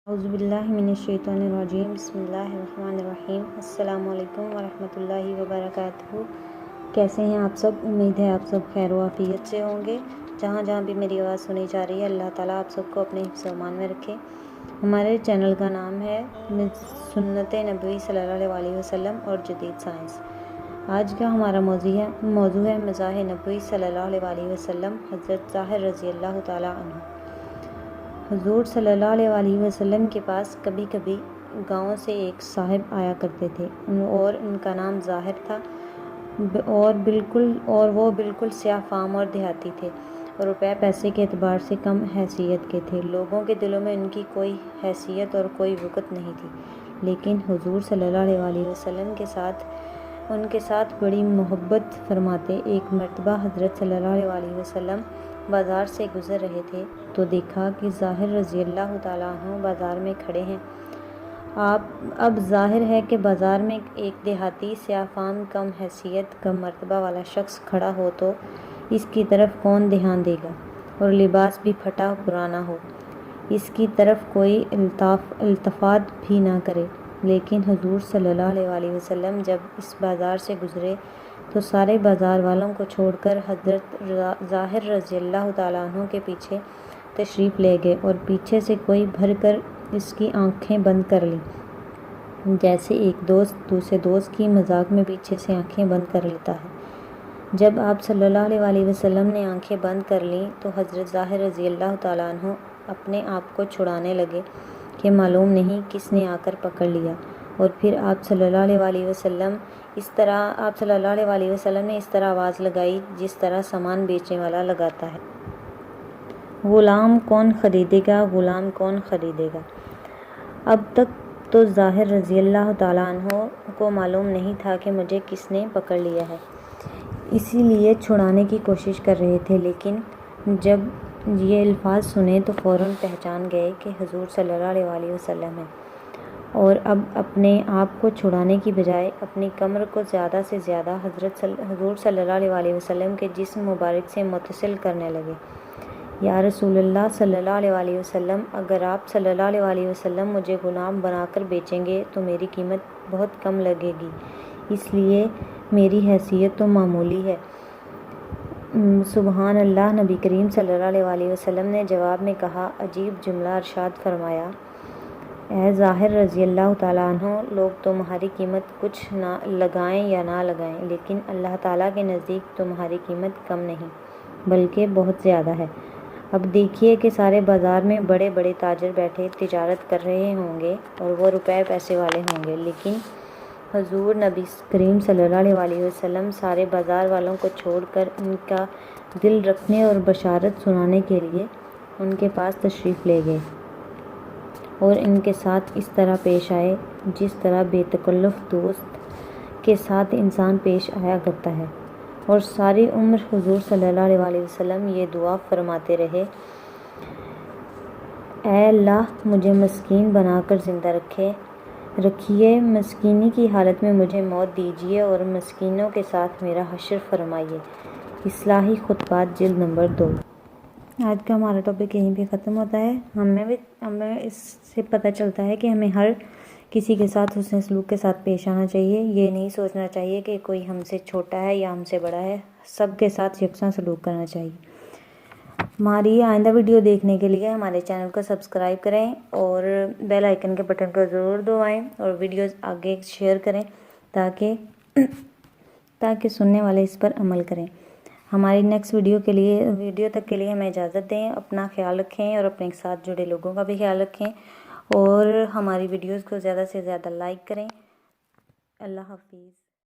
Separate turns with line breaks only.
اعوذ باللہ من الشیطان الرجیم بسم اللہ الرحمن الرحیم السلام علیکم ورحمۃ اللہ وبرکاتہ۔ کیسے ہیں آپ سب؟ امید ہے آپ سب خیر و عافیت سے ہوں گے۔ جہاں جہاں بھی میری آواز سنی جا رہی ہے، اللہ تعالیٰ آپ سب کو اپنے حفظ و امان میں رکھے۔ ہمارے چینل کا نام ہے سنت نبوی صلی اللہ علیہ وسلم اور جدید سائنس۔ آج کا ہمارا موضوع ہے مزاح نبوی صلی اللہ علیہ وسلم، حضرت ظاہر رضی اللہ تعالیٰ عنہ۔ حضور صلی اللہ علیہ وسلم کے پاس کبھی کبھی گاؤں سے ایک صاحب آیا کرتے تھے اور ان کا نام ظاہر تھا اور وہ بالکل سیاہ فام اور دیہاتی تھے اور روپے پیسے کے اعتبار سے کم حیثیت کے تھے۔ لوگوں کے دلوں میں ان کی کوئی حیثیت اور کوئی وقت نہیں تھی، لیکن حضور صلی اللہ علیہ وسلم ان کے ساتھ بڑی محبت فرماتے۔ ایک مرتبہ حضرت صلی اللہ علیہ وسلم بازار سے گزر رہے تھے تو دیکھا کہ ظاہر رضی اللہ تعالیٰ عنہ بازار میں کھڑے ہیں۔ اب ظاہر ہے کہ بازار میں ایک دیہاتی، سیاہ فام، کم حیثیت، کم مرتبہ والا شخص کھڑا ہو تو اس کی طرف کون دھیان دے گا، اور لباس بھی پھٹا پرانا ہو، اس کی طرف کوئی التفات بھی نہ کرے۔ لیکن حضور صلی اللہ علیہ وسلم جب اس بازار سے گزرے تو سارے بازار والوں کو چھوڑ کر حضرت ظاہر رضی اللہ تعالیٰ عنہ کے پیچھے تشریف لے گئے اور پیچھے سے کوئی بھر کر اس کی آنکھیں بند کر لیں، جیسے ایک دوست دوسرے دوست کی مذاق میں پیچھے سے آنکھیں بند کر لیتا ہے۔ جب آپ صلی اللہ علیہ وسلم نے آنکھیں بند کر لیں تو حضرت ظاہر رضی اللہ تعالیٰ عنہ اپنے آپ کو چھڑانے لگے کہ معلوم نہیں کس نے آ کر پکڑ لیا، اور پھر آپ صلی اللہ علیہ وسلم نے اس طرح آواز لگائی جس طرح سامان بیچنے والا لگاتا ہے، غلام کون خریدے گا، غلام کون خریدے گا۔ اب تک تو ظاہر رضی اللہ تعالیٰ عنہ کو معلوم نہیں تھا کہ مجھے کس نے پکڑ لیا ہے، اسی لیے چھڑانے کی کوشش کر رہے تھے، لیکن جب یہ الفاظ سنے تو فوراً پہچان گئے کہ حضور صلی اللہ علیہ وسلم ہیں، اور اب اپنے آپ کو چھڑانے کی بجائے اپنی کمر کو زیادہ سے زیادہ حضور صلی اللہ علیہ وسلم کے جسم مبارک سے متصل کرنے لگے۔ یا رسول اللہ صلی اللہ علیہ وسلم، اگر آپ صلی اللہ علیہ وسلم مجھے غلام بنا کر بیچیں گے تو میری قیمت بہت کم لگے گی، اس لیے میری حیثیت تو معمولی ہے۔ سبحان اللہ۔ نبی کریم صلی اللہ علیہ وسلم نے جواب میں کہا، عجیب جملہ ارشاد فرمایا، اے ظاہر رضی اللہ تعالیٰ عنہ، لوگ تمہاری قیمت کچھ نہ لگائیں یا نہ لگائیں، لیکن اللہ تعالیٰ کے نزدیک تمہاری قیمت کم نہیں بلکہ بہت زیادہ ہے۔ اب دیکھیے کہ سارے بازار میں بڑے بڑے تاجر بیٹھے تجارت کر رہے ہوں گے اور وہ روپے پیسے والے ہوں گے، لیکن حضور نبی کریم صلی اللہ علیہ وسلم سارے بازار والوں کو چھوڑ کر ان کا دل رکھنے اور بشارت سنانے کے لیے ان کے پاس تشریف لے گئے اور ان کے ساتھ اس طرح پیش آئے جس طرح بے تکلف دوست کے ساتھ انسان پیش آیا کرتا ہے، اور ساری عمر حضور صلی اللہ علیہ وسلم یہ دعا فرماتے رہے، اے اللہ مجھے مسکین بنا کر زندہ رکھیے، مسکینی کی حالت میں مجھے موت دیجیے اور مسکینوں کے ساتھ میرا حشر فرمائیے۔ اصلاحی خطبات جلد نمبر 2۔ آج کا ہمارا ٹاپک یہیں پہ ختم ہوتا ہے۔ ہمیں اس سے پتہ چلتا ہے کہ ہمیں ہر کسی کے ساتھ حسن سلوک کے ساتھ پیش آنا چاہیے۔ یہ نہیں سوچنا چاہیے کہ کوئی ہم سے چھوٹا ہے یا ہم سے بڑا ہے، سب کے ساتھ یکساں سلوک کرنا چاہیے۔ ہماری آئندہ ویڈیو دیکھنے کے لیے ہمارے چینل کو سبسکرائب کریں اور بیل آئیکن کے بٹن کو ضرور دبائیں اور ویڈیوز آگے شیئر کریں تاکہ سننے والے اس پر عمل کریں۔ ہماری نیکسٹ ویڈیو تک کے لیے ہمیں اجازت دیں۔ اپنا خیال رکھیں اور اپنے ساتھ جڑے لوگوں کا بھی خیال رکھیں، اور ہماری ویڈیوز کو زیادہ سے زیادہ لائک کریں۔ اللہ حافظ۔